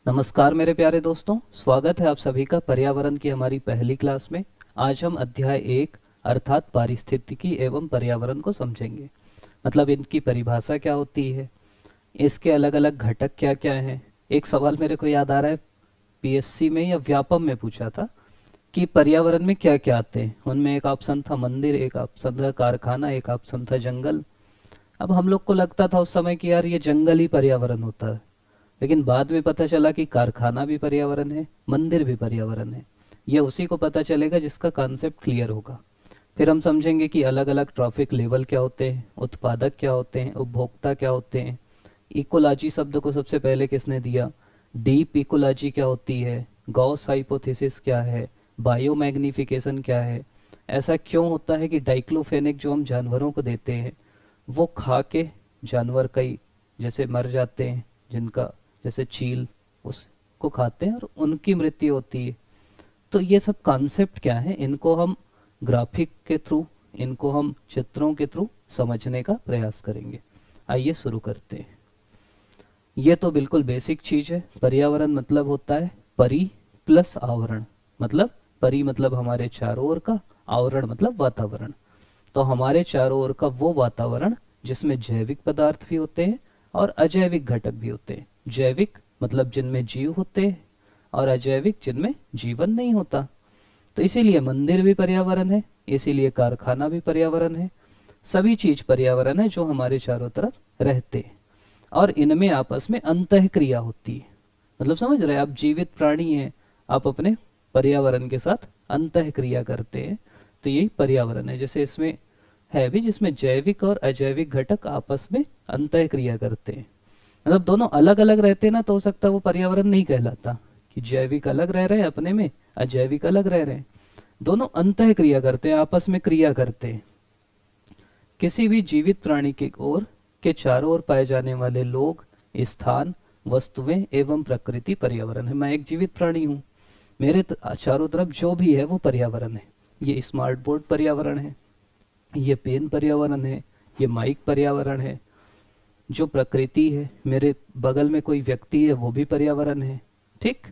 नमस्कार मेरे प्यारे दोस्तों, स्वागत है आप सभी का पर्यावरण की हमारी पहली क्लास में। आज हम अध्याय 1 अर्थात पारिस्थितिकी एवं पर्यावरण को समझेंगे। मतलब इनकी परिभाषा क्या होती है, इसके अलग अलग घटक क्या क्या हैं। एक सवाल मेरे को याद आ रहा है, पीएससी में या व्यापम में पूछा था कि पर्यावरण में क्या क्या आते हैं। उनमें एक ऑप्शन था मंदिर, एक ऑप्शन था कारखाना, एक ऑप्शन था जंगल। अब हम लोग को लगता था उस समय कि यार ये जंगल ही पर्यावरण होता है, लेकिन बाद में पता चला कि कारखाना भी पर्यावरण है, मंदिर भी पर्यावरण है। यह उसी को पता चलेगा जिसका कॉन्सेप्ट क्लियर होगा। फिर हम समझेंगे कि अलग अलग ट्रॉफिक लेवल क्या होते हैं, उत्पादक क्या होते हैं, उपभोक्ता क्या होते हैं। इकोलॉजी शब्द को सबसे पहले किसने दिया, डीप इकोलॉजी क्या होती है, गॉस हाइपोथेसिस क्या है, बायोमैग्निफिकेशन क्या है, ऐसा क्यों होता है कि डाइक्लोफेनेक जो हम जानवरों को देते हैं वो खा के जानवर कई जैसे मर जाते हैं, जिनका जैसे चील उसको खाते हैं और उनकी मृत्यु होती है। तो ये सब कॉन्सेप्ट क्या है, इनको हम ग्राफिक के थ्रू, इनको हम चित्रों के थ्रू समझने का प्रयास करेंगे। आइए शुरू करते हैं। ये तो बिल्कुल बेसिक चीज है। पर्यावरण मतलब होता है परि प्लस आवरण। मतलब परि मतलब हमारे चारों ओर का, आवरण मतलब वातावरण। तो हमारे चारों ओर का वो वातावरण जिसमें जैविक पदार्थ भी होते हैं और अजैविक घटक भी होते हैं। जैविक मतलब जिनमें जीव होते हैं और अजैविक जिनमें जीवन नहीं होता। तो इसीलिए मंदिर भी पर्यावरण है, इसीलिए कारखाना भी पर्यावरण है। सभी चीज पर्यावरण है जो हमारे चारों तरफ रहते हैं और इनमें आपस में अंतःक्रिया होती है। मतलब समझ रहे हैं आप, जीवित प्राणी हैं, आप अपने पर्यावरण के साथ अंतःक्रिया करते हैं। तो यही पर्यावरण है। जैसे इसमें है भी, जिसमें जैविक और अजैविक घटक आपस में अंतःक्रिया करते हैं। मतलब दोनों अलग अलग रहते ना तो हो सकता है वो पर्यावरण नहीं कहलाता, कि जैविक अलग रह रहे हैं अपने में, अजैविक अलग रह रहे हैं। दोनों अंतः क्रिया करते हैं, आपस में क्रिया करते हैं। किसी भी जीवित प्राणी के ओर के चारों ओर पाए जाने वाले लोग, स्थान, वस्तुएं एवं प्रकृति पर्यावरण है। मैं एक जीवित प्राणी हूँ, मेरे चारों तरफ जो भी है वो पर्यावरण है। ये स्मार्ट बोर्ड पर्यावरण है, ये पेन पर्यावरण है, ये माइक पर्यावरण है। जो प्रकृति है, मेरे बगल में कोई व्यक्ति है, वो भी पर्यावरण है। ठीक,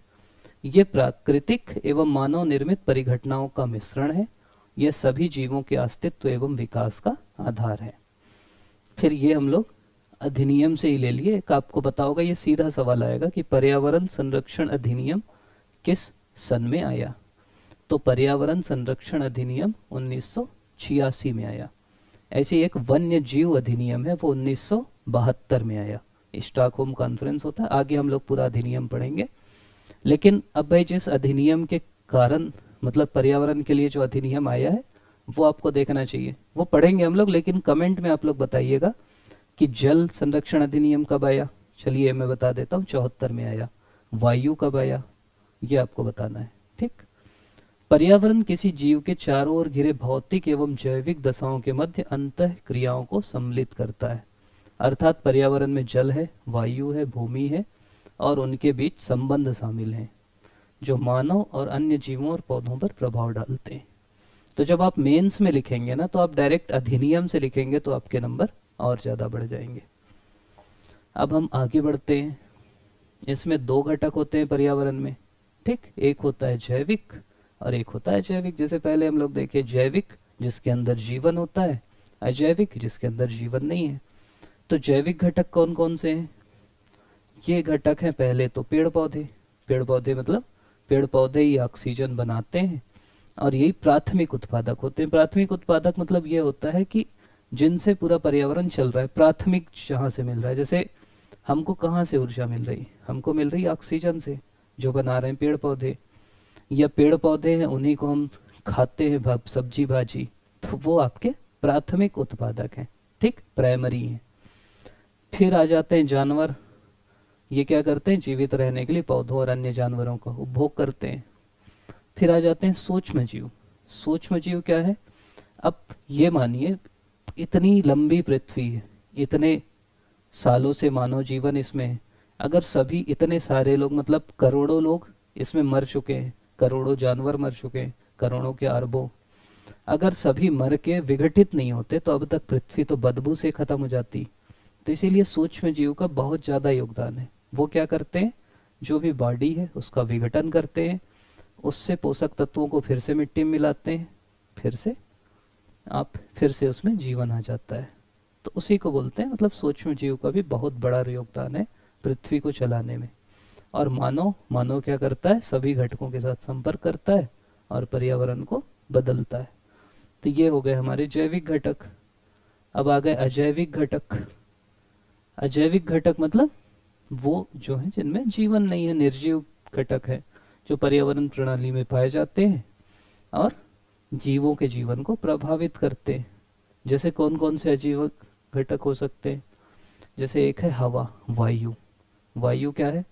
ये प्राकृतिक एवं मानव निर्मित परिघटनाओं का मिश्रण है। यह सभी जीवों के अस्तित्व एवं विकास का आधार है। फिर ये हम लोग अधिनियम से ही ले लिए। एक आपको पता होगा, ये सीधा सवाल आएगा कि पर्यावरण संरक्षण अधिनियम किस सन में आया। तो पर्यावरण संरक्षण अधिनियम 1986 में आया। ऐसे एक वन्य जीव अधिनियम है, वो 1972 में आया। स्टॉकहोम कॉन्फ्रेंस होता है, आगे हम लोग पूरा अधिनियम पढ़ेंगे। लेकिन अब भाई जिस अधिनियम के कारण, मतलब पर्यावरण के लिए जो अधिनियम आया है वो आपको देखना चाहिए, वो पढ़ेंगे हम लोग। लेकिन कमेंट में आप लोग बताइएगा कि जल संरक्षण अधिनियम कब आया। चलिए मैं बता देता हूँ, 74 में आया। वायु कब आया, ये आपको बताना है। ठीक, पर्यावरण किसी जीव के चारों ओर घिरे भौतिक एवं जैविक दशाओं के मध्य अंतः क्रियाओं को सम्मिलित करता है। अर्थात पर्यावरण में जल है, वायु है, भूमि है और उनके बीच संबंध शामिल हैं जो मानव और अन्य जीवों और पौधों पर प्रभाव डालते हैं। तो जब आप मेंस में लिखेंगे ना, तो आप डायरेक्ट अधिनियम से लिखेंगे तो आपके नंबर और ज़्यादा बढ़ जाएंगे। अब हम आगे बढ़ते हैं। इसमें दो घटक होते हैं पर्यावरण में। ठीक, एक होता है जैविक और एक होता है अजैविक। जैसे पहले हम लोग देखे, जैविक जिसके अंदर जीवन होता है, अजैविक जिसके अंदर जीवन नहीं है। तो जैविक घटक कौन कौन से हैं, ये घटक हैं पहले तो पेड़ पौधे। पेड़ पौधे मतलब पेड़ पौधे ही ऑक्सीजन बनाते हैं और यही प्राथमिक उत्पादक होते हैं। प्राथमिक उत्पादक मतलब ये होता है कि जिनसे पूरा पर्यावरण चल रहा है, प्राथमिक जहाँ से मिल रहा है। जैसे हमको कहाँ से ऊर्जा मिल रही, हमको मिल रही ऑक्सीजन से, जो बना रहे हैं पेड़ पौधे। या पेड़ पौधे हैं, उन्हीं को हम खाते हैं, सब्जी भाजी, तो वो आपके प्राथमिक उत्पादक हैं। ठीक, प्राइमरी हैं। फिर आ जाते हैं जानवर। ये क्या करते हैं, जीवित रहने के लिए पौधों और अन्य जानवरों का उपभोग करते हैं। फिर आ जाते हैं सूक्ष्म जीव। सूक्ष्म जीव क्या है, अब ये मानिए इतनी लंबी पृथ्वी है, इतने सालों से मानव जीवन इसमें है। अगर सभी इतने सारे लोग, मतलब करोड़ों लोग इसमें मर चुके हैं, करोड़ों जानवर मर चुके हैं, करोड़ों के अरबों, अगर सभी मर के विघटित नहीं होते तो अब तक पृथ्वी तो बदबू से खत्म हो जाती। तो इसीलिए सूक्ष्म जीव का बहुत ज़्यादा योगदान है। वो क्या करते हैं, जो भी बॉडी है उसका विघटन करते हैं, उससे पोषक तत्वों को फिर से मिट्टी में मिलाते हैं, फिर से उसमें जीवन आ जाता है। तो उसी को बोलते हैं, मतलब सूक्ष्म जीव का भी बहुत बड़ा योगदान है पृथ्वी को चलाने में। और मानव मानव क्या करता है, सभी घटकों के साथ संपर्क करता है और पर्यावरण को बदलता है। तो ये हो गए हमारे जैविक घटक। अब आ गए अजैविक घटक। अजैविक घटक मतलब वो जो है जिनमें जीवन नहीं है, निर्जीव घटक है, जो पर्यावरण प्रणाली में पाए जाते हैं और जीवों के जीवन को प्रभावित करते हैं। जैसे कौन कौन से अजीव घटक हो सकते हैं? जैसे एक है हवा, वायु। वायु क्या है?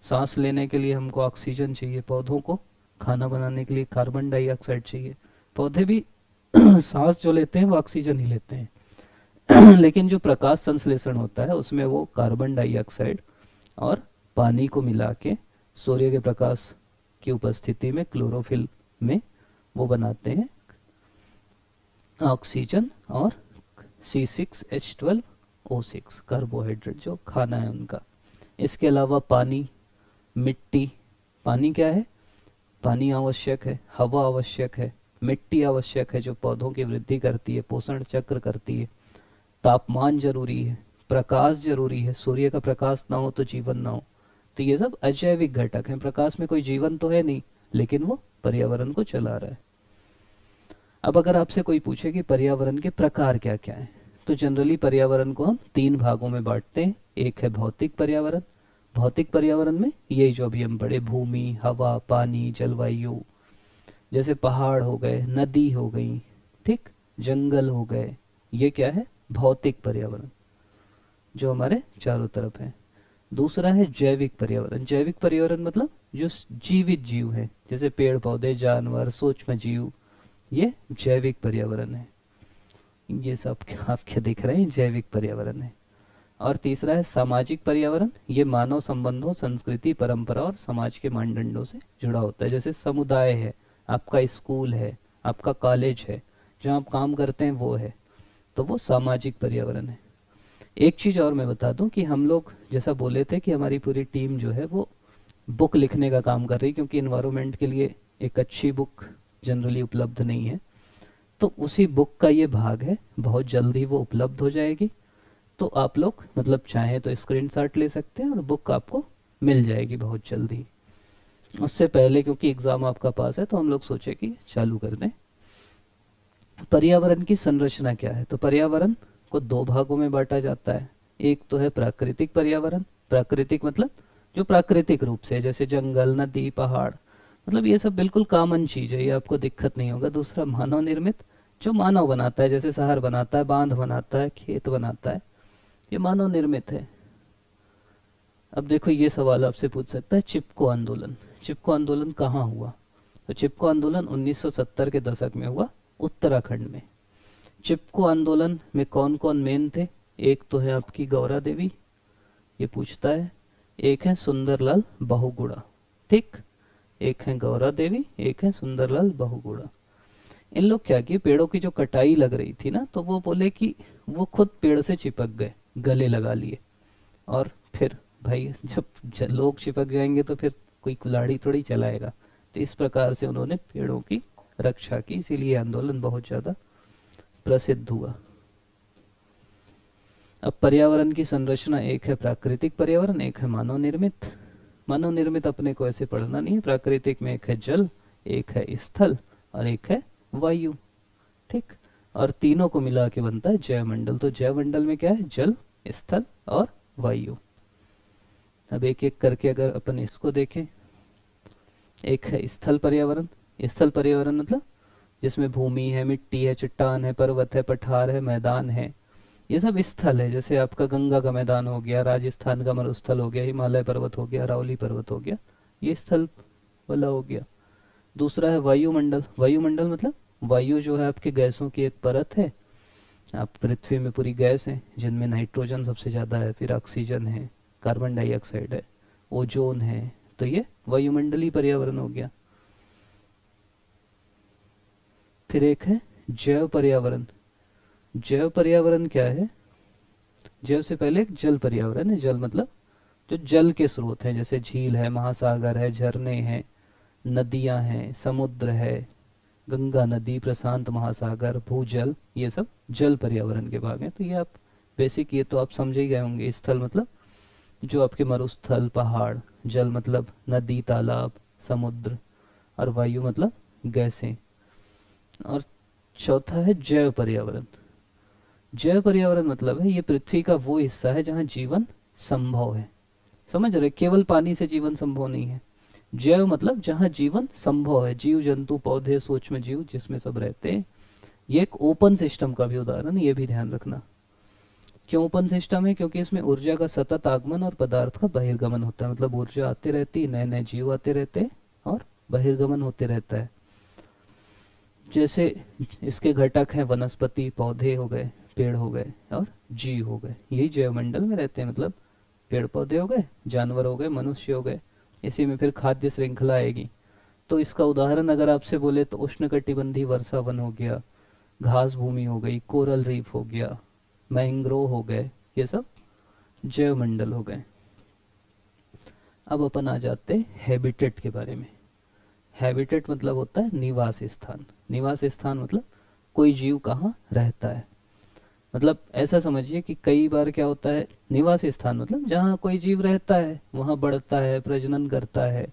सांस लेने के लिए हमको ऑक्सीजन चाहिए, पौधों को खाना बनाने के लिए कार्बन डाइऑक्साइड चाहिए। पौधे भी सांस जो लेते हैं वो ऑक्सीजन ही लेते हैं लेकिन जो प्रकाश संश्लेषण होता है उसमें वो कार्बन डाइऑक्साइड और पानी को मिला के सूर्य के प्रकाश की उपस्थिति में क्लोरोफिल में वो बनाते हैं ऑक्सीजन और C6H12O6 कार्बोहाइड्रेट जो खाना है उनका। इसके अलावा पानी, मिट्टी। पानी क्या है? पानी आवश्यक है, हवा आवश्यक है, मिट्टी आवश्यक है जो पौधों की वृद्धि करती है, पोषण चक्र करती है। तापमान जरूरी है, प्रकाश जरूरी है, सूर्य का प्रकाश ना हो तो जीवन ना हो। तो ये सब अजैविक घटक हैं। प्रकाश में कोई जीवन तो है नहीं, लेकिन वो पर्यावरण को चला रहा है। अब अगर आपसे कोई पूछे कि पर्यावरण के प्रकार क्या क्या है, तो जनरली पर्यावरण को हम 3 भागों में बांटते हैं। एक है भौतिक पर्यावरण। भौतिक पर्यावरण में यही जो अभी हम पढ़े, भूमि, हवा, पानी, जलवायु, जैसे पहाड़ हो गए, नदी हो गई, ठीक, जंगल हो गए, ये क्या है? भौतिक पर्यावरण जो हमारे चारों तरफ है। दूसरा है जैविक पर्यावरण। जैविक पर्यावरण मतलब जो जीवित जीव है, जैसे पेड़ पौधे, जानवर, सूक्ष्म जीव, ये जैविक पर्यावरण है। ये सब आप क्या देख रहे हैं? जैविक पर्यावरण है। और तीसरा है सामाजिक पर्यावरण। ये मानव संबंधों, संस्कृति, परंपरा और समाज के मानदंडों से जुड़ा होता है। जैसे समुदाय है, आपका स्कूल है, आपका कॉलेज है, जहाँ आप काम करते हैं वो है, तो वो सामाजिक पर्यावरण है। एक चीज़ और मैं बता दूं कि हम लोग जैसा बोले थे कि हमारी पूरी टीम जो है वो बुक लिखने का काम कर रही, क्योंकि इन्वायरमेंट के लिए एक अच्छी बुक जनरली उपलब्ध नहीं है। तो उसी बुक का ये भाग है, बहुत जल्दी वो उपलब्ध हो जाएगी। तो आप लोग मतलब चाहें तो स्क्रीनशॉट ले सकते हैं और बुक आपको मिल जाएगी बहुत जल्दी। उससे पहले क्योंकि एग्ज़ाम आपका पास है तो हम लोग सोचे कि चालू कर दें। पर्यावरण की संरचना क्या है? तो पर्यावरण को 2 भागों में बांटा जाता है। एक तो है प्राकृतिक पर्यावरण। प्राकृतिक मतलब जो प्राकृतिक रूप से, जैसे जंगल, नदी, पहाड़, मतलब ये सब बिल्कुल कॉमन चीज़ है, ये आपको दिक्कत नहीं होगा। दूसरा मानव निर्मित, जो मानव बनाता है, जैसे शहर बनाता है, बांध बनाता है, खेत बनाता है, ये मानव निर्मित है। अब देखो ये सवाल आपसे पूछ सकता है, चिपको आंदोलन। चिपको आंदोलन कहाँ हुआ? तो चिपको आंदोलन 1970 के दशक में हुआ उत्तराखंड में। चिपको आंदोलन में कौन कौन मेन थे? एक तो है आपकी गौरा देवी, ये पूछता है। एक है सुंदरलाल बहुगुणा, ठीक, एक है गौरा देवी, एक है सुंदरलाल बहुगुणा। इन लोग क्या किए, पेड़ों की जो कटाई लग रही थी ना, तो वो बोले कि वो खुद पेड़ से चिपक गए, गले लगा लिए। और फिर भाई जब लोग चिपक जाएंगे तो फिर कोई कुल्हाड़ी थोड़ी चलाएगा। तो इस प्रकार से उन्होंने पेड़ों की रक्षा की, इसीलिए आंदोलन बहुत ज़्यादा प्रसिद्ध हुआ। अब पर्यावरण की संरचना, एक है प्राकृतिक पर्यावरण, एक है मानव निर्मित। मानव निर्मित अपने को ऐसे पढ़ना नहीं है। प्राकृतिक में एक है जल, एक है स्थल और एक है वायु, ठीक, और तीनों को मिला के बनता है जैवमंडल। तो जैवमंडल में क्या है? जल, स्थल और वायु। अब एक एक करके अगर अपन इसको देखें, एक है स्थल पर्यावरण। स्थल पर्यावरण मतलब जिसमें भूमि है, मिट्टी है, चट्टान है, पर्वत है, पठार है, मैदान है, ये सब स्थल है। जैसे आपका गंगा का मैदान हो गया, राजस्थान का मरुस्थल हो गया, हिमालय पर्वत हो गया, अरावली पर्वत हो गया, ये स्थल वाला हो गया। दूसरा है वायुमंडल। वायुमंडल मतलब वायु जो है आपके गैसों की एक परत है। आप पृथ्वी में पूरी गैस है, जिनमें नाइट्रोजन सबसे ज़्यादा है, फिर ऑक्सीजन है, कार्बन डाइऑक्साइड है, ओजोन है। तो ये वायुमंडलीय पर्यावरण हो गया। फिर एक है जैव पर्यावरण। जैव पर्यावरण क्या है? जैव से पहले एक जल पर्यावरण है। जल मतलब जो जल के स्रोत हैं, जैसे झील है, महासागर है, झरने हैं, नदियां हैं, समुद्र है, गंगा नदी, प्रशांत महासागर, भूजल, ये सब जल पर्यावरण के भाग हैं। तो ये आप बेसिक, ये तो आप समझ ही गए होंगे। स्थल मतलब जो आपके मरुस्थल, पहाड़, जल मतलब नदी, तालाब, समुद्र, और वायु मतलब गैसें। और चौथा है जैव पर्यावरण। जैव पर्यावरण मतलब है ये पृथ्वी का वो हिस्सा है जहाँ जीवन संभव है। समझ रहे, केवल पानी से जीवन संभव नहीं है। जैव मतलब जहाँ जीवन संभव है, जीव जंतु पौधे सूक्ष्म जीव जिसमें सब रहते हैं। ये एक ओपन सिस्टम का भी उदाहरण है, ये भी ध्यान रखना। क्यों ओपन सिस्टम है? क्योंकि इसमें ऊर्जा का सतत आगमन और पदार्थ का बहिर्गमन होता है। मतलब ऊर्जा आती रहती है, नए नए जीव आते रहते हैं और बहिर्गमन होते रहता है। जैसे इसके घटक हैं वनस्पति, पौधे हो गए, पेड़ हो गए और जीव हो गए, यही जैव मंडल में रहते हैं। मतलब पेड़ पौधे हो गए, जानवर हो गए, मनुष्य हो गए, इसी में फिर खाद्य श्रृंखला आएगी। तो इसका उदाहरण अगर आपसे बोले तो उष्णकटिबंधीय वर्षा वन हो गया, घास भूमि हो गई, कोरल रीफ हो गया, मैंग्रोव हो गए, ये सब जैव मंडल हो गए। अब अपन आ जाते हैं हैबिटेट के बारे में। हैबिटेट मतलब होता है निवास स्थान। निवास स्थान मतलब कोई जीव कहाँ रहता है। मतलब ऐसा समझिए कि कई बार क्या होता है, निवास स्थान मतलब जहाँ कोई जीव रहता है, वहाँ बढ़ता है, प्रजनन करता है,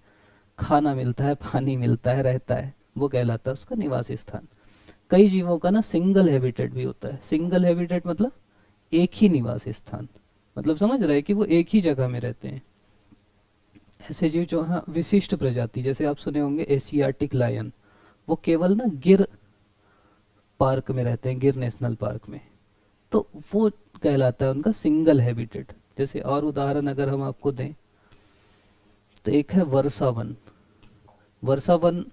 खाना मिलता है, पानी मिलता है, रहता है, वो कहलाता है उसका निवास स्थान। कई जीवों का ना सिंगल हैबिटेट भी होता है। सिंगल हैबिटेट मतलब एक ही निवास स्थान, मतलब समझ रहे हैं कि वो एक ही जगह में रहते हैं। ऐसे जीव जो हाँ विशिष्ट प्रजाति, जैसे आप सुने होंगे एशियाटिक लायन, वो केवल ना गिर पार्क में रहते हैं, गिर नेशनल पार्क में, तो वो कहलाता है उनका सिंगल हैबिटेट। जैसे और उदाहरण अगर हम आपको दें तो एक है वर्षावन। वर्षावन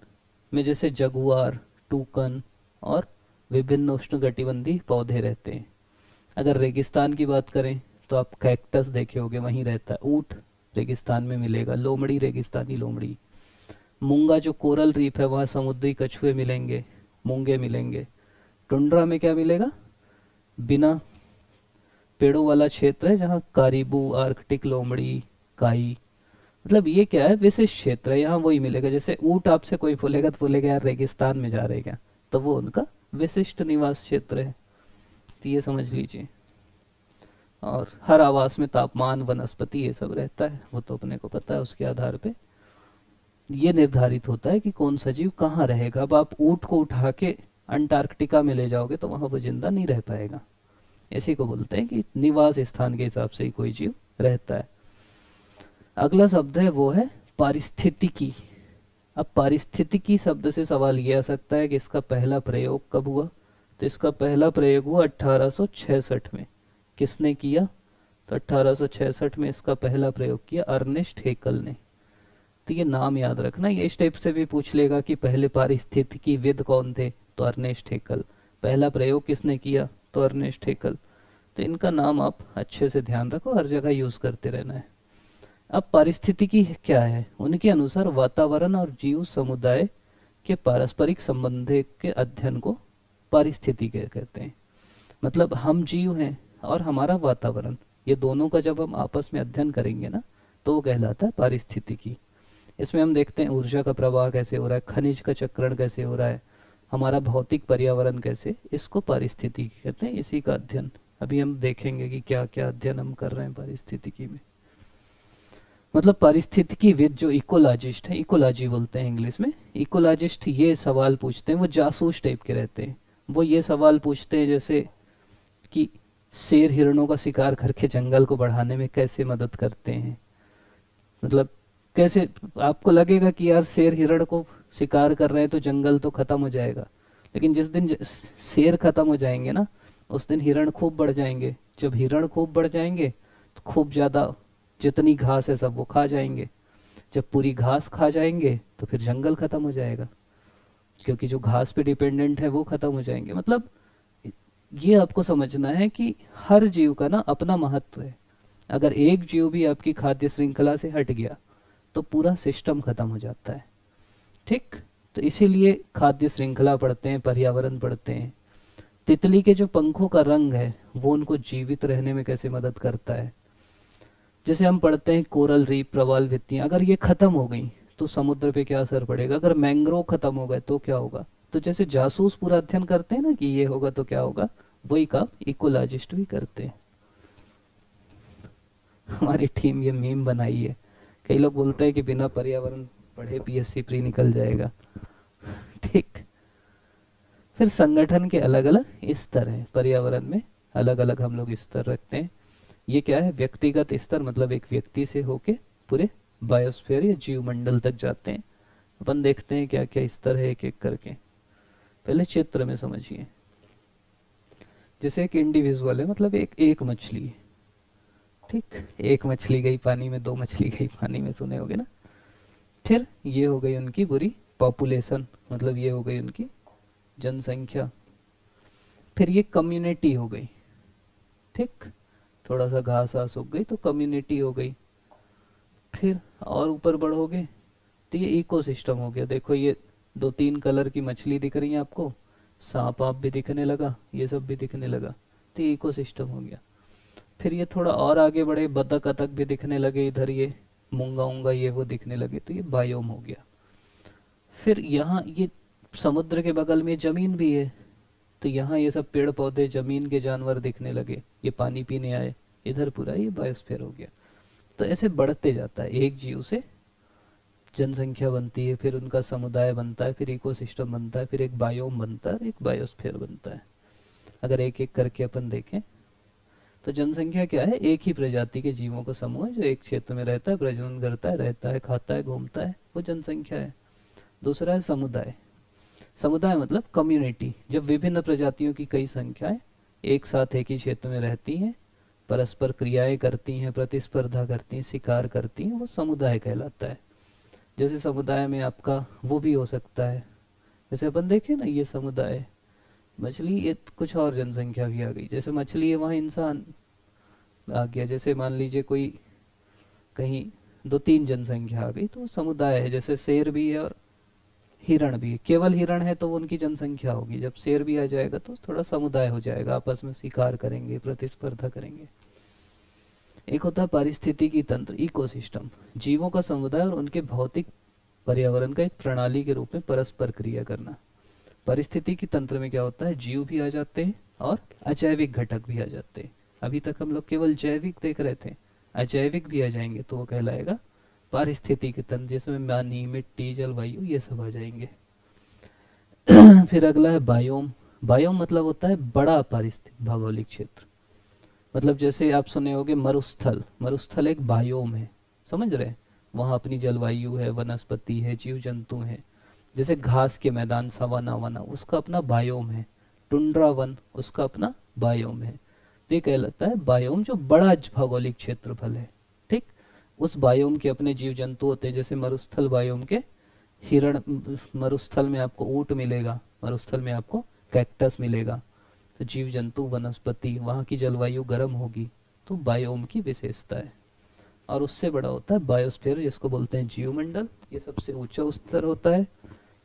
में जैसे जगुआर, टूकन और विभिन्न उष्णकटिबंधीय पौधे रहते हैं। अगर रेगिस्तान की बात करें तो आप कैक्टस देखे होंगे, वहीं रहता है। ऊंट रेगिस्तान में मिलेगा, लोमड़ी रेगिस्तानी लोमड़ी। मूंगा जो कोरल रीफ है वहाँ समुद्री कछुए मिलेंगे, मूंगे मिलेंगे। टुंड्रा में क्या मिलेगा? बिना पेड़ों वाला क्षेत्र है जहाँ कारीबू, आर्कटिक लोमड़ी, काई, मतलब ये क्या है, विशिष्ट क्षेत्र है, यहाँ वही मिलेगा। जैसे ऊंट आपसे कोई बोलेगा तो बोलेगा यार रेगिस्तान में जा रहे क्या, तो वो उनका विशिष्ट निवास क्षेत्र है। तो ये समझ लीजिए। और हर आवास में तापमान, वनस्पति, ये सब रहता है, वो तो अपने को पता है। उसके आधार पे ये निर्धारित होता है कि कौन सा जीव कहाँ रहेगा। अब आप ऊंट को उठा के अंटार्कटिका में ले जाओगे तो वहाँ वो जिंदा नहीं रह पाएगा। इसी को बोलते हैं कि निवास स्थान के हिसाब से ही कोई जीव रहता है। अगला शब्द है वो है पारिस्थितिकी। अब पारिस्थितिकी शब्द से सवाल ये आ सकता है कि इसका पहला प्रयोग कब हुआ? तो इसका पहला प्रयोग हुआ 1866 में। किसने किया? तो 1866 में इसका पहला प्रयोग किया अर्नेस्ट हेकल ने। तो ये नाम याद रखना, ये इस टाइप से भी पूछ लेगा कि पहले पारिस्थितिकीविद कौन थे, तो अर्नेस्ट हेकल। पहला प्रयोग किसने किया? तो अर्नेस्ट हेकल। तो इनका नाम आप अच्छे से ध्यान रखो, हर जगह यूज करते रहना है। अब पारिस्थितिकी क्या है? उनके अनुसार वातावरण और जीव समुदाय के पारस्परिक संबंध के अध्ययन को पारिस्थितिकी कहते हैं। मतलब हम जीव हैं और हमारा वातावरण, ये दोनों का जब हम आपस में अध्ययन करेंगे ना तो वो कहलाता है पारिस्थितिकी। इसमें हम देखते हैं ऊर्जा का प्रवाह कैसे हो रहा है, खनिज का चक्रण कैसे हो रहा है, हमारा भौतिक पर्यावरण कैसे, इसको पारिस्थितिकी कहते हैं। इसी का अध्ययन अभी हम देखेंगे कि क्या क्या अध्ययन हम कर रहे हैं पारिस्थितिकी में। मतलब पारिस्थितिकीविद जो इकोलॉजिस्ट है, इकोलॉजी बोलते हैं इंग्लिश में, इकोलॉजिस्ट ये सवाल पूछते हैं, वो जासूस टाइप के रहते हैं। वो ये सवाल पूछते हैं जैसे कि शेर हिरणों का शिकार करके जंगल को बढ़ाने में कैसे मदद करते हैं। मतलब कैसे आपको लगेगा कि यार शेर हिरण को शिकार कर रहे हैं तो जंगल तो खत्म हो जाएगा, लेकिन जिस दिन शेर खत्म हो जाएंगे ना उस दिन हिरण खूब बढ़ जाएंगे। जब हिरण खूब बढ़ जाएंगे तो खूब ज़्यादा जितनी घास है सब वो खा जाएंगे। जब पूरी घास खा जाएंगे तो फिर जंगल खत्म हो जाएगा, क्योंकि जो घास पे डिपेंडेंट है वो खत्म हो जाएंगे। मतलब ये आपको समझना है कि हर जीव का ना अपना महत्व है। अगर एक जीव भी आपकी खाद्य श्रृंखला से हट गया तो पूरा सिस्टम खत्म हो जाता है। ठीक, तो इसीलिए खाद्य श्रृंखला पढ़ते हैं, पर्यावरण पढ़ते हैं। तितली के जो पंखों का रंग है वो उनको जीवित रहने में कैसे मदद करता है। जैसे हम पढ़ते हैं कोरल रीफ, प्रवाल भित्तियां, अगर ये खत्म हो गई तो समुद्र पे क्या असर पड़ेगा? अगर मैंग्रोव खत्म हो गए तो क्या होगा? तो जैसे जासूस पूरा अध्ययन करते हैं ना कि ये होगा तो क्या होगा, वही काम इकोलॉजिस्ट भी करते हैं। हमारी टीम ये मीम बनाई है। कई लोग बोलते हैं कि बिना पर्यावरण पढ़े पीएससी प्री निकल जाएगा। ठीक। फिर संगठन के अलग अलग स्तर हैं पर्यावरण में, अलग अलग हम लोग स्तर रखते हैं। ये क्या है? व्यक्तिगत स्तर, मतलब एक व्यक्ति से होके पूरे बायोस्फीयर या जीवमंडल तक जाते हैं। अपन देखते हैं क्या क्या स्तर है एक एक करके। पहले चित्र में समझिए। जैसे एक इंडिविजुअल है, मतलब एक एक मछली है। ठीक, एक मछली गई पानी में, दो मछली गई पानी में, सुने होगे ना। फिर ये हो गई उनकी पूरी पॉपुलेशन, मतलब ये हो गई उनकी जनसंख्या। फिर ये कम्युनिटी हो गई। ठीक, थोड़ा सा घास घास उग गई तो कम्युनिटी हो गई। फिर और ऊपर बढ़ोगे तो ये इकोसिस्टम हो गया। देखो ये दो तीन कलर की मछली दिख रही है आपको, सांप आप भी दिखने लगा, ये सब भी दिखने लगा, तो ये इकोसिस्टम हो गया। फिर ये थोड़ा और आगे बढ़े, बतख अतख भी दिखने लगे, इधर ये मूंगा ऊंगा ये वो दिखने लगे, तो ये बायोम हो गया। फिर यहाँ ये समुद्र के बगल में जमीन भी है, तो यहाँ ये सब पेड़ पौधे, जमीन के जानवर दिखने लगे, ये पानी पीने आए, इधर पूरा ये बायोस्फीयर हो गया। तो ऐसे बढ़ते जाता है, एक जीव से जनसंख्या बनती है, फिर उनका समुदाय बनता है, फिर इकोसिस्टम बनता है, फिर एक बायोम बनता है, एक बायोस्फीयर बनता है। अगर एक एक करके अपन देखें तो जनसंख्या क्या है? एक ही प्रजाति के जीवों का समूह है जो एक क्षेत्र में रहता है, प्रजनन करता है, रहता है, खाता है, घूमता है, वो जनसंख्या है। दूसरा है समुदाय। समुदाय मतलब कम्युनिटी, जब विभिन्न प्रजातियों की कई संख्याएं एक साथ एक ही क्षेत्र में रहती हैं, परस्पर क्रियाएं करती हैं, प्रतिस्पर्धा करती हैं, शिकार करती हैं, वो समुदाय कहलाता है। जैसे समुदाय में आपका वो भी हो सकता है, जैसे अपन देखें ना, ये समुदाय मछली, ये कुछ और जनसंख्या भी आ गई, जैसे मछली है वहाँ इंसान आ गया। जैसे मान लीजिए कोई कहीं दो तीन जनसंख्या आ गई तो वो समुदाय है। जैसे शेर भी है और हिरण भी है, केवल हिरण है तो वो उनकी जनसंख्या होगी, जब शेर भी आ जाएगा तो थोड़ा समुदाय हो जाएगा, आपस में शिकार करेंगे, प्रतिस्पर्धा करेंगे। एक होता है पारिस्थितिकी तंत्र, इकोसिस्टम, जीवों का समुदाय और उनके भौतिक पर्यावरण का एक प्रणाली के रूप में परस्पर क्रिया करना। पारिस्थितिकी तंत्र में क्या होता है? जीव भी आ जाते हैं और अजैविक घटक भी आ जाते हैं। अभी तक हम लोग केवल जैविक देख रहे थे, अजैविक भी आ जाएंगे तो वो कहलाएगा पारिस्थितिकी तंत्र, जिसमें पानी, मिट्टी, जलवायु ये सब आ जाएंगे। फिर अगला है बायोम। बायोम मतलब होता है बड़ा पारिस्थितिक भौगोलिक क्षेत्र। मतलब जैसे आप सुने होंगे मरुस्थल, मरुस्थल एक बायोम है, समझ रहे हैं? वहाँ अपनी जलवायु है, वनस्पति है, जीव जंतु है। जैसे घास के मैदान, सवाना वना, उसका अपना बायोम है। टुंड्रा वन, उसका अपना बायोम है। तो ये कहलाता है बायोम, जो बड़ा भौगोलिक क्षेत्रफल है। ठीक, उस बायोम के अपने जीव जंतु होते हैं। जैसे मरुस्थल बायोम के हिरण, मरुस्थल में आपको ऊंट मिलेगा, मरुस्थल में आपको कैक्टस मिलेगा, तो जीव जंतु, वनस्पति, वहाँ की जलवायु गर्म होगी, तो बायोम की विशेषता है। और उससे बड़ा होता है बायोस्फीयर, जिसको बोलते हैं जीवमंडल। ये सबसे ऊंचा स्तर होता है,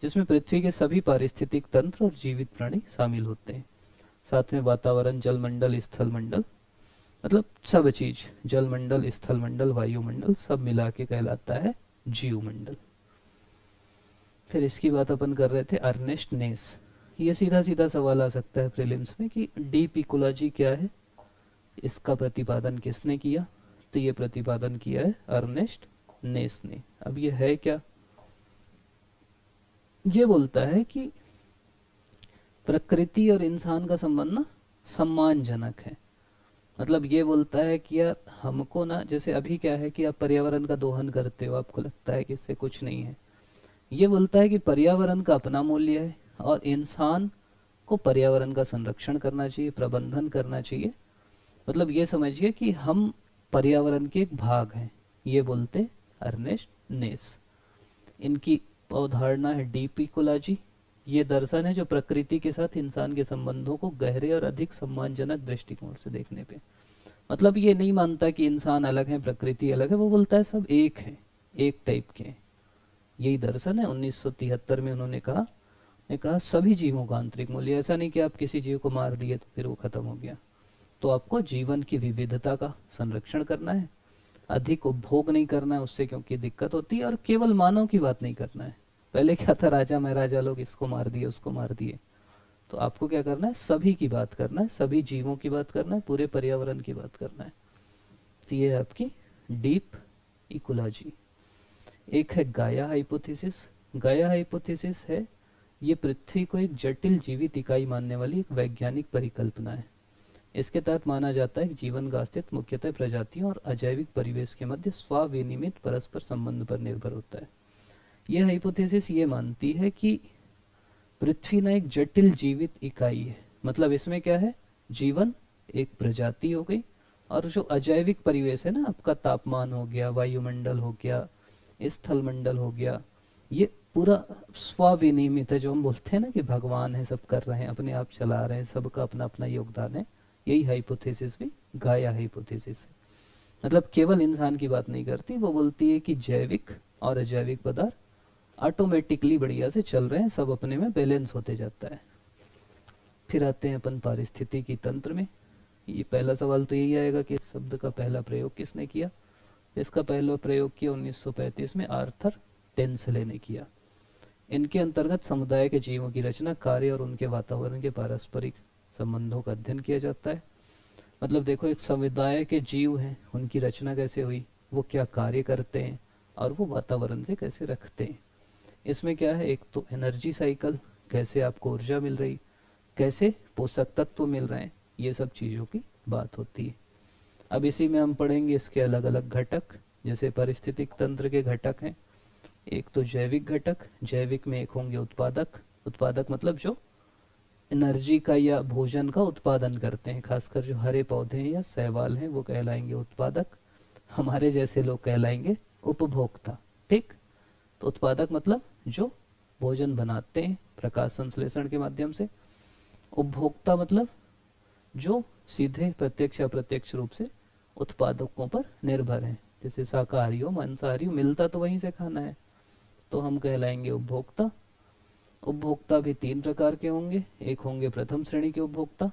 जिसमें पृथ्वी के सभी पारिस्थितिक तंत्र और जीवित प्राणी शामिल होते हैं। साथ में वातावरण, जलमंडल, स्थलमंडल, मतलब सब चीज, जलमंडल, स्थलमंडल, वायुमंडल, सब मिला के कहलाता है जीवमंडल। फिर इसकी बात अपन कर रहे थे अर्नेस्ट नेस। ये सीधा सीधा सवाल आ सकता है प्रीलिम्स में कि डीप इकोलॉजी क्या है, इसका प्रतिपादन किसने किया? तो ये प्रतिपादन किया है अर्नेस्ट नेस ने। अब ये है क्या? ये बोलता है कि प्रकृति और इंसान का संबंध ना सम्मानजनक है। मतलब ये बोलता है कि यार हमको ना, जैसे अभी क्या है कि आप पर्यावरण का दोहन करते हो, आपको लगता है कि इससे कुछ नहीं है। ये बोलता है कि पर्यावरण का अपना मूल्य है और इंसान को पर्यावरण का संरक्षण करना चाहिए, प्रबंधन करना चाहिए। मतलब ये समझिए कि हम पर्यावरण के एक भाग हैं, ये बोलते अर्नेस्ट नेस। इनकी अवधारणा है डीप इकोलॉजी। ये दर्शन है जो प्रकृति के साथ इंसान के संबंधों को गहरे और अधिक सम्मानजनक दृष्टिकोण से देखने पे, मतलब ये नहीं मानता कि इंसान अलग है, प्रकृति अलग है, वो बोलता है सब एक है, एक टाइप के। यही दर्शन है। 1973 में उन्होंने कहा, सभी जीवों का आंतरिक मूल्य, ऐसा नहीं कि आप किसी जीव को मार दिए तो फिर वो खत्म हो गया। तो आपको जीवन की विविधता का संरक्षण करना है, अधिक उपभोग नहीं करना है उससे, क्योंकि दिक्कत होती है। और केवल मानव की बात नहीं करना है। पहले क्या था, राजा महाराजा लोग इसको मार दिए उसको मार दिए। तो आपको क्या करना है, सभी की बात करना है, सभी जीवों की बात करना है, पूरे पर्यावरण की बात करना है। तो ये है आपकी डीप इकोलॉजी। एक है गाया हाइपोथेसिस। गाया हाइपोथेसिस है, ये पृथ्वी को एक जटिल जीवित इकाई मानने वाली एक वैज्ञानिक परिकल्पना है। इसके तहत माना जाता है कि जीवन का अस्तित्व मुख्यतः प्रजातियों और अजैविक परिवेश के मध्य स्वाविनिमित परस्पर संबंध पर निर्भर होता है। यह हाइपोथेसिस ये मानती है कि पृथ्वी ना एक जटिल जीवित इकाई है। मतलब इसमें क्या है, जीवन एक प्रजाति हो गई, और जो अजैविक परिवेश है ना, आपका तापमान हो गया, वायुमंडल हो गया, स्थल मंडल हो गया, ये पूरा स्वाविनियमित है। जो हम बोलते हैं ना कि भगवान है, सब कर रहे हैं, अपने आप चला रहे हैं, सबका अपना अपना योगदान है। यही हाइपोथेसिस भी गाया हाइपोथेसिस है। मतलब केवल इंसान की बात नहीं करती, वो बोलती है कि जैविक और अजैविक पदार्थ ऑटोमेटिकली बढ़िया से चल रहे हैं, सब अपने में बैलेंस होते जाता है। फिर आते हैं अपन पारिस्थितिकी तंत्र में। ये पहला सवाल तो यही आएगा कि इस शब्द का पहला प्रयोग किसने किया। इसका पहला प्रयोग किया 1935 में आर्थर टेंसले ने किया। इनके अंतर्गत समुदाय के जीवों की रचना, कार्य और उनके वातावरण के पारस्परिक संबंधों का अध्ययन किया जाता है। मतलब देखो, एक समुदाय के जीव हैं, उनकी रचना कैसे हुई, वो क्या कार्य करते हैं, और वो वातावरण से कैसे रखते हैं। इसमें क्या है, एक तो एनर्जी साइकिल, कैसे आपको ऊर्जा मिल रही, कैसे पोषक तत्व मिल रहे हैं, ये सब चीज़ों की बात होती है। अब इसी में हम पढ़ेंगे इसके अलग अलग घटक। जैसे पारिस्थितिक तंत्र के घटक हैं, एक तो जैविक घटक। जैविक में एक होंगे उत्पादक। उत्पादक मतलब जो एनर्जी का या भोजन का उत्पादन करते हैं, खासकर जो हरे पौधे हैं या शैवाल हैं वो कहलाएंगे उत्पादक। हमारे जैसे लोग कहलाएंगे उपभोक्ता। ठीक, तो उत्पादक मतलब जो भोजन बनाते हैं प्रकाश संश्लेषण के माध्यम से। उपभोक्ता मतलब जो सीधे प्रत्यक्ष अप्रत्यक्ष रूप से उत्पादकों पर निर्भर हैं, जैसे शाकाहारी हो मांसाहारी हो, मिलता तो वहीं से खाना है, तो हम कहलाएंगे उपभोक्ता। उपभोक्ता भी तीन प्रकार के होंगे। एक होंगे प्रथम श्रेणी के उपभोक्ता,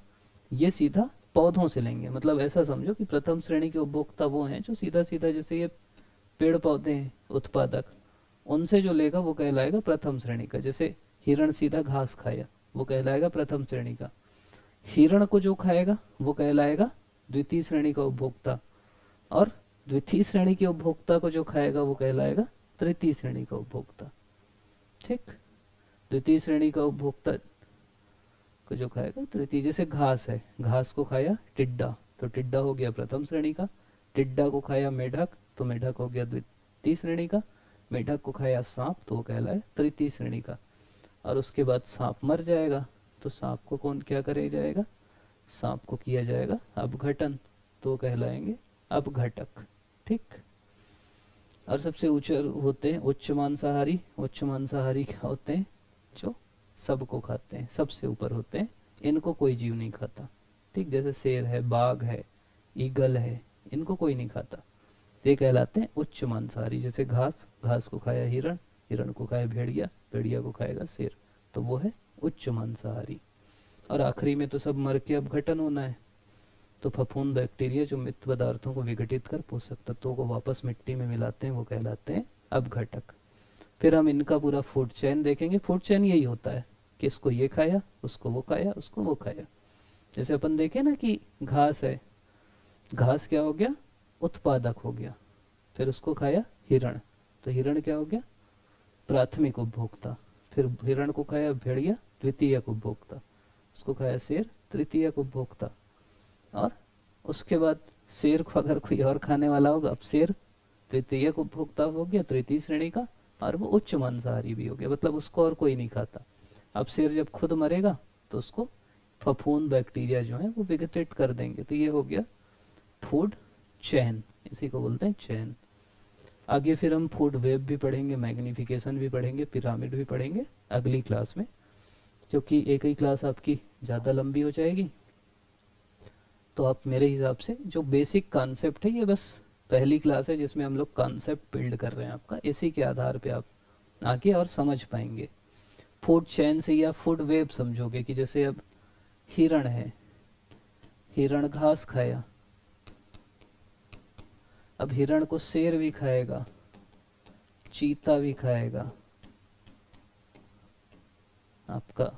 ये सीधा पौधों से लेंगे। मतलब ऐसा समझो कि प्रथम श्रेणी के उपभोक्ता वो हैं जो सीधा सीधा, जैसे ये पेड़ पौधे हैं उत्पादक, उनसे जो लेगा वो कहलाएगा प्रथम श्रेणी का। जैसे हिरण सीधा घास खाया, वो कहलाएगा प्रथम श्रेणी का। हिरण को जो खाएगा वो कहलाएगा द्वितीय श्रेणी का उपभोक्ता, और द्वितीय श्रेणी के उपभोक्ता को जो खाएगा वो कहलाएगा तृतीय श्रेणी का उपभोक्ता। ठीक, द्वितीय श्रेणी का उपभोक्ता को जो खाएगा तृतीय, जैसे घास है, घास को खाया टिड्डा, तो टिड्डा हो गया प्रथम श्रेणी का। टिड्डा को खाया मेढक, तो मेढक हो गया द्वितीय श्रेणी का। मेढक को खाया सांप, तो वो कहलाए तृतीय श्रेणी का। और उसके बाद सांप मर जाएगा, तो सांप को कौन क्या करे जाएगा, सांप को किया जाएगा अपघटन, तो कहलाएंगे अपघटक। ठीक, और सबसे ऊंचे होते हैं उच्च मांसाहारी। उच्च मांसाहारी क्या होते हैं, जो सबको खाते हैं, सबसे ऊपर होते हैं, इनको कोई जीव नहीं खाता। ठीक, जैसे शेर है, बाघ है, ईगल है, इनको कोई नहीं खाता, ये कहलाते हैं उच्च मांसाहारी। जैसे घास, घास को खाया हिरण, हिरण को खाया भेड़िया, भेड़िया को खाएगा शेर, तो वो है उच्च मांसाहारी। और आखिरी में तो सब मर के अपघटन होना है, तो फफूंद बैक्टीरिया जो मृत पदार्थों को विघटित कर पोषक तत्वों को वापस मिट्टी में मिलाते हैं वो कहलाते हैं अपघटक। फिर हम इनका पूरा फूड चेन देखेंगे। फूड चेन यही होता है कि इसको ये खाया, उसको वो खाया, उसको वो खाया। जैसे अपन देखें ना कि घास है, घास क्या हो गया, उत्पादक हो गया। फिर उसको खाया हिरण, तो हिरण क्या हो गया, प्राथमिक उपभोक्ता। फिर हिरण को खाया भेड़िया, द्वितीयक उपभोक्ता। उसको खाया शेर, तृतीयक उपभोक्ता। और उसके बाद शेर को अगर कोई और खाने वाला होगा, अब शेर तृतीयक उपभोक्ता हो गया, तृतीय श्रेणी का, और वो उच्च मांसाहारी भी हो गया, मतलब उसको और कोई नहीं खाता। अब शेर जब खुद मरेगा तो उसको फफूंद बैक्टीरिया जो है वो विघटित कर देंगे, तो ये हो गया फूड चेन, इसी को बोलते हैं चेन। आगे फिर हम फूड वेब भी पढ़ेंगे, मैग्निफिकेशन भी पढ़ेंगे, पिरामिड भी पढ़ेंगे अगली क्लास में, क्योंकि एक ही क्लास आपकी ज़्यादा लंबी हो जाएगी। तो आप मेरे हिसाब से जो बेसिक कॉन्सेप्ट है, ये बस पहली क्लास है जिसमें हम लोग कॉन्सेप्ट बिल्ड कर रहे हैं आपका, इसी के आधार पे आप आगे और समझ पाएंगे। फूड चेन से या फूड वेब समझोगे कि जैसे अब हिरण है, हिरण घास खाया, अब हिरण को शेर भी खाएगा, चीता भी खाएगा आपका,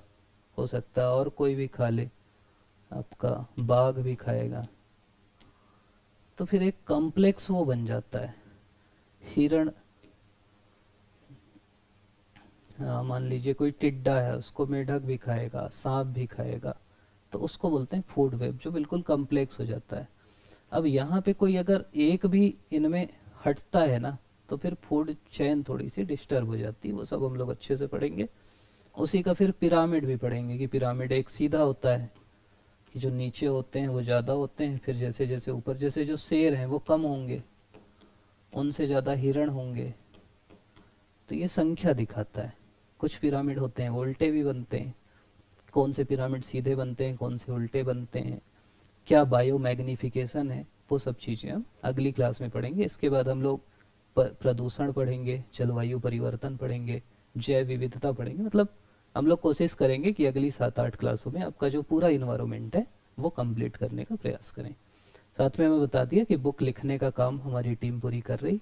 हो सकता है और कोई भी खा ले, आपका बाघ भी खाएगा। तो फिर एक कॉम्प्लेक्स वो बन जाता है। हिरण, हाँ मान लीजिए कोई टिड्डा है, उसको मेढक भी खाएगा, सांप भी खाएगा, तो उसको बोलते हैं फूड वेब, जो बिल्कुल कॉम्प्लेक्स हो जाता है। अब यहाँ पे कोई अगर एक भी इनमें हटता है ना, तो फिर फूड चेन थोड़ी सी डिस्टर्ब हो जाती है, वो सब हम लोग अच्छे से पढ़ेंगे। उसी का फिर पिरामिड भी पढ़ेंगे कि पिरामिड एक सीधा होता है कि जो नीचे होते हैं वो ज़्यादा होते हैं, फिर जैसे जैसे ऊपर, जैसे जो शेर हैं वो कम होंगे, उनसे ज़्यादा हिरण होंगे, तो ये संख्या दिखाता है। कुछ पिरामिड होते हैं वो उल्टे भी बनते हैं, कौन से पिरामिड सीधे बनते हैं, कौन से उल्टे बनते हैं, क्या बायो मैग्निफिकेशन है, वो सब चीज़ें हम अगली क्लास में पढ़ेंगे। इसके बाद हम लोग प्रदूषण पढ़ेंगे, जलवायु परिवर्तन पढ़ेंगे, जैव विविधता पढ़ेंगे। मतलब हम लोग कोशिश करेंगे कि अगली 7-8 क्लासों में आपका जो पूरा इन्वायरमेंट है वो कंप्लीट करने का प्रयास करें। साथ में हमें बता दिया कि बुक लिखने का काम हमारी टीम पूरी कर रही,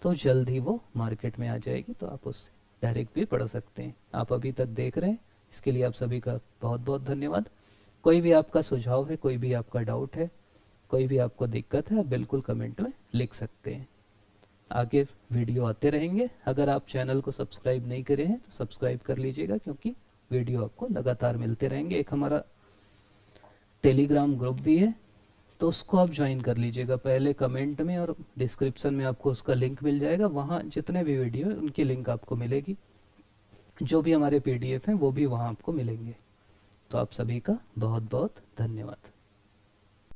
तो जल्द ही वो मार्केट में आ जाएगी, तो आप उससे डायरेक्ट भी पढ़ सकते हैं। आप अभी तक देख रहे हैं, इसके लिए आप सभी का बहुत बहुत धन्यवाद। कोई भी आपका सुझाव है, कोई भी आपका डाउट है, कोई भी आपको दिक्कत है, आप बिल्कुल कमेंट में लिख सकते हैं। आगे वीडियो आते रहेंगे। अगर आप चैनल को सब्सक्राइब नहीं करे हैं तो सब्सक्राइब कर लीजिएगा, क्योंकि वीडियो आपको लगातार मिलते रहेंगे। एक हमारा टेलीग्राम ग्रुप भी है, तो उसको आप ज्वाइन कर लीजिएगा। पहले कमेंट में और डिस्क्रिप्शन में आपको उसका लिंक मिल जाएगा, वहाँ जितने भी वीडियो हैं उनकी लिंक आपको मिलेगी, जो भी हमारे PDF हैं वो भी वहाँ आपको मिलेंगे। तो आप सभी का बहुत बहुत धन्यवाद।